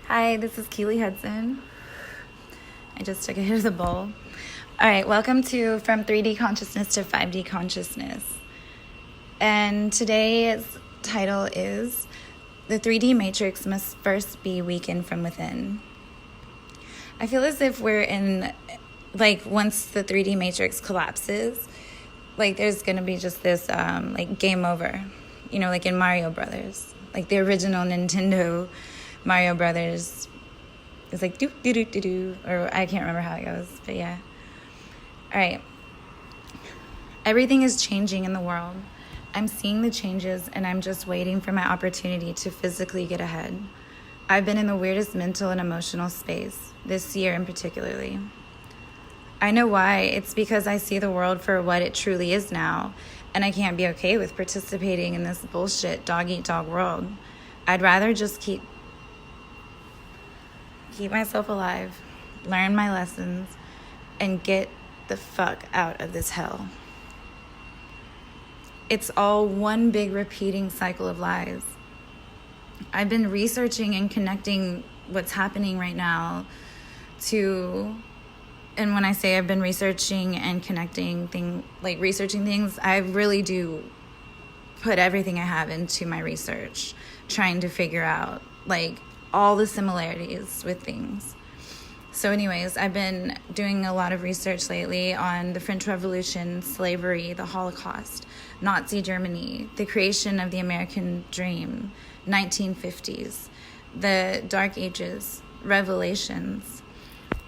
Hi, this is Keelee Hudson. I just took a hit of the bowl. All right, welcome to From 3D Consciousness to 5D Consciousness. And today's title is The 3D Matrix Must First Be Weakened from Within. I feel as if we're in, once the 3D Matrix collapses, there's going to be just this, game over. You know, like in Mario Brothers. Like the original Nintendo Mario Brothers. It's like do, or I can't remember how it goes, but yeah. All right. Everything is changing in the world. I'm seeing the changes, and I'm just waiting for my opportunity to physically get ahead. I've been in the weirdest mental and emotional space, this year in particularly. I know why. It's because I see the world for what it truly is now, and I can't be okay with participating in this bullshit dog-eat-dog world. I'd rather just keep myself alive, learn my lessons, and get the fuck out of this hell. It's all one big repeating cycle of lies. I've been researching and connecting what's happening right now to, and when I say I've been researching and connecting researching things, I really do put everything I have into my research, trying to figure out all the similarities with things. So anyways, I've been doing a lot of research lately on the French Revolution, slavery, the Holocaust, Nazi Germany, the creation of the American dream, 1950s, the Dark Ages, Revelations.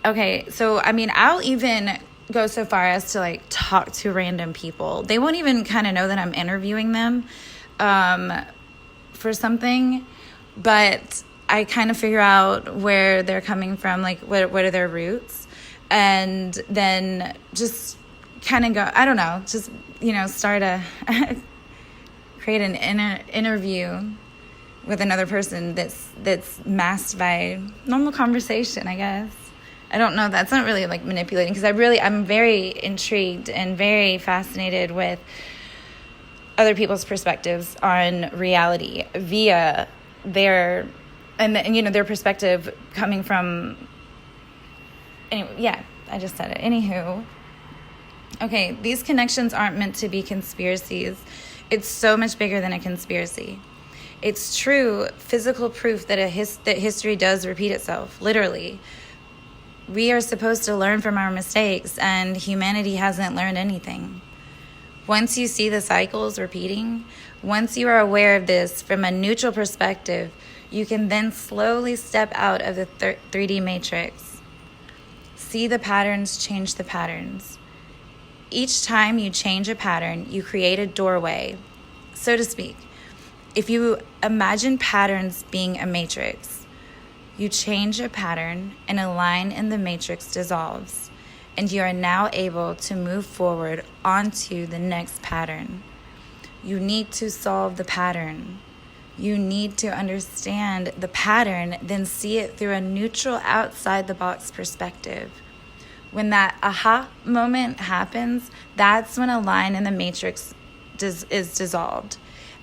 Okay, so I'll even go so far as to talk to random people. They won't even kind of know that I'm interviewing them for something, but I kind of figure out where they're coming from, what are their roots, and then just kind of go, I don't know, just, start create an interview with another person that's masked by normal conversation, I guess. I don't know, that's not really manipulating, because I'm very intrigued and very fascinated with other people's perspectives on reality via their perspective coming from, anyway, yeah, I just said it. Anywho, okay, these connections aren't meant to be conspiracies. It's so much bigger than a conspiracy. It's true physical proof that that history does repeat itself, literally. We are supposed to learn from our mistakes, and humanity hasn't learned anything. Once you see the cycles repeating, once you are aware of this from a neutral perspective, you can then slowly step out of the 3D matrix. See the patterns, change the patterns. Each time you change a pattern, you create a doorway, so to speak. If you imagine patterns being a matrix, you change a pattern and a line in the matrix dissolves, and you are now able to move forward onto the next pattern. You need to solve the pattern. You need to understand the pattern, then see it through a neutral outside-the-box perspective. When that aha moment happens, that's when a line in the matrix is dissolved,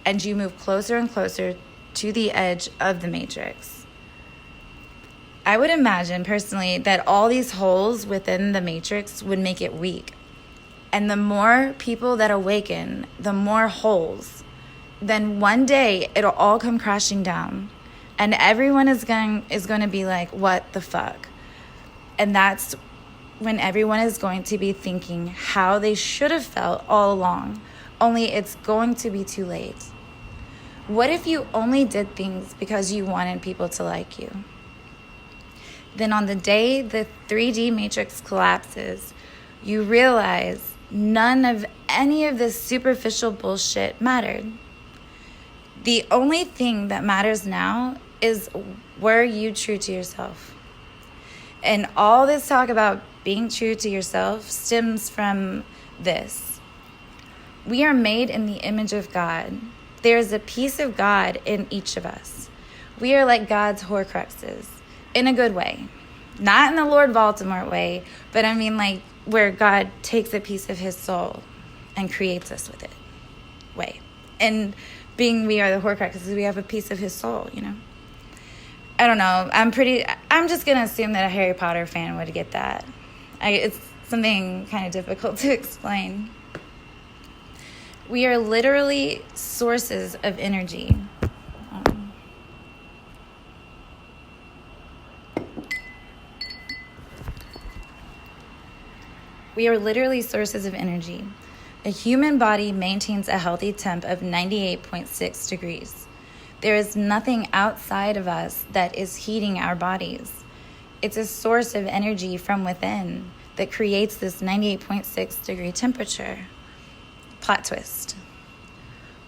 and you move closer and closer to the edge of the matrix. I would imagine, personally, that all these holes within the matrix would make it weak. And the more people that awaken, the more holes. Then one day it'll all come crashing down, and everyone is going to be like, what the fuck? And that's when everyone is going to be thinking how they should have felt all along, only it's going to be too late. What if you only did things because you wanted people to like you? Then on the day the 3D matrix collapses, you realize none of any of this superficial bullshit mattered. The only thing that matters now is, were you true to yourself? And all this talk about being true to yourself stems from this. We are made in the image of God. There is a piece of God in each of us. We are like God's Horcruxes, in a good way. Not in the Lord Voldemort way, but where God takes a piece of his soul and creates us with it way. And being we are the Horcruxes, we have a piece of his soul, I don't know. I'm just going to assume that a Harry Potter fan would get that. It's something kind of difficult to explain. We are literally sources of energy. We are literally sources of energy. A human body maintains a healthy temp of 98.6 degrees. There is nothing outside of us that is heating our bodies. It's a source of energy from within that creates this 98.6 degree temperature. Plot twist.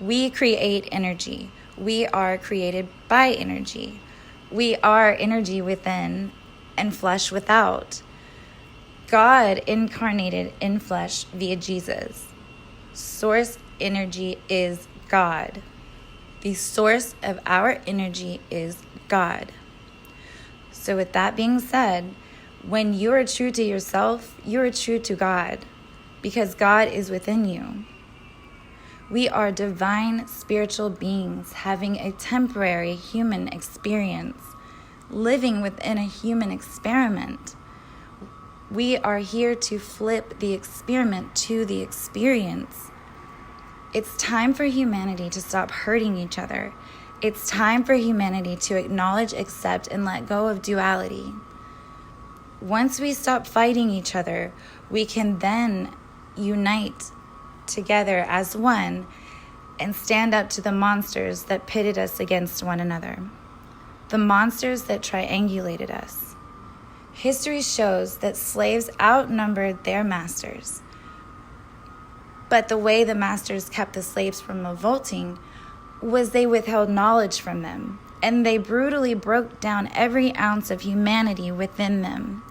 We create energy. We are created by energy. We are energy within and flesh without. God incarnated in flesh via Jesus. Source energy is God. The source of our energy is God. So with that being said, when you are true to yourself, you are true to God, because God is within you. We are divine spiritual beings having a temporary human experience, living within a human experiment. We are here to flip the experiment to the experience. It's time for humanity to stop hurting each other. It's time for humanity to acknowledge, accept, and let go of duality. Once we stop fighting each other, we can then unite together as one and stand up to the monsters that pitted us against one another. The monsters that triangulated us. History shows that slaves outnumbered their masters. But the way the masters kept the slaves from revolting was they withheld knowledge from them, and they brutally broke down every ounce of humanity within them.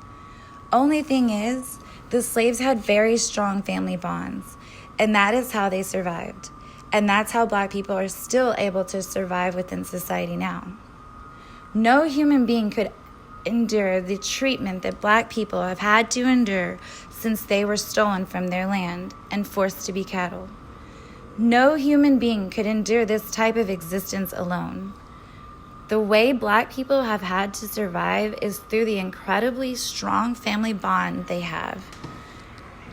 Only thing is, the slaves had very strong family bonds, and that is how they survived. And that's how Black people are still able to survive within society now. No human being could endure the treatment that Black people have had to endure since they were stolen from their land and forced to be cattle. No human being could endure this type of existence alone. The way Black people have had to survive is through the incredibly strong family bond they have.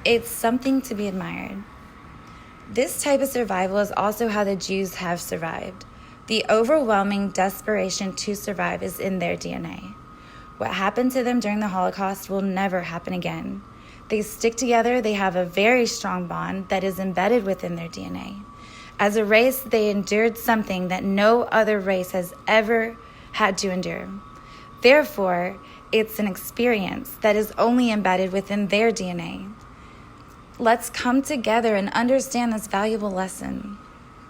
It's something to be admired. This type of survival is also how the Jews have survived. The overwhelming desperation to survive is in their DNA. What happened to them during the Holocaust will never happen again. They stick together, they have a very strong bond that is embedded within their DNA. As a race, they endured something that no other race has ever had to endure. Therefore, it's an experience that is only embedded within their DNA. Let's come together and understand this valuable lesson.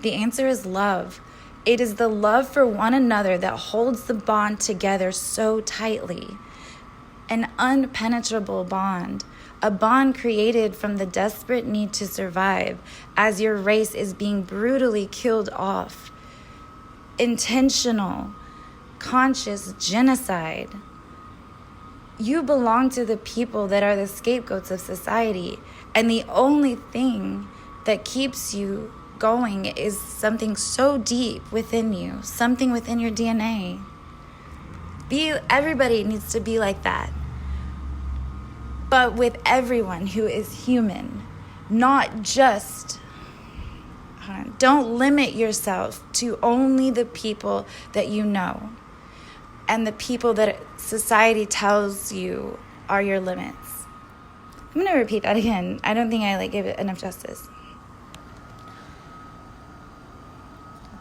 The answer is love. It is the love for one another that holds the bond together so tightly. An unpenetrable bond, a bond created from the desperate need to survive as your race is being brutally killed off. Intentional, conscious genocide. You belong to the people that are the scapegoats of society, and the only thing that keeps you going is something so deep within you, something within your DNA. Everybody needs to be like that. But with everyone who is human, not just, don't limit yourself to only the people that you know and the people that society tells you are your limits. I'm going to repeat that again. I don't think I gave it enough justice.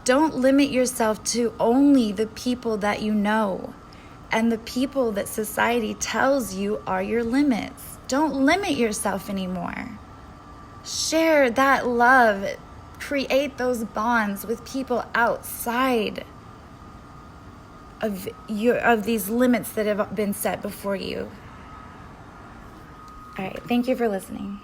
Don't limit yourself to only the people that you know and the people that society tells you are your limits. Don't limit yourself anymore. Share that love. Create those bonds with people outside of these limits that have been set before you. All right, thank you for listening.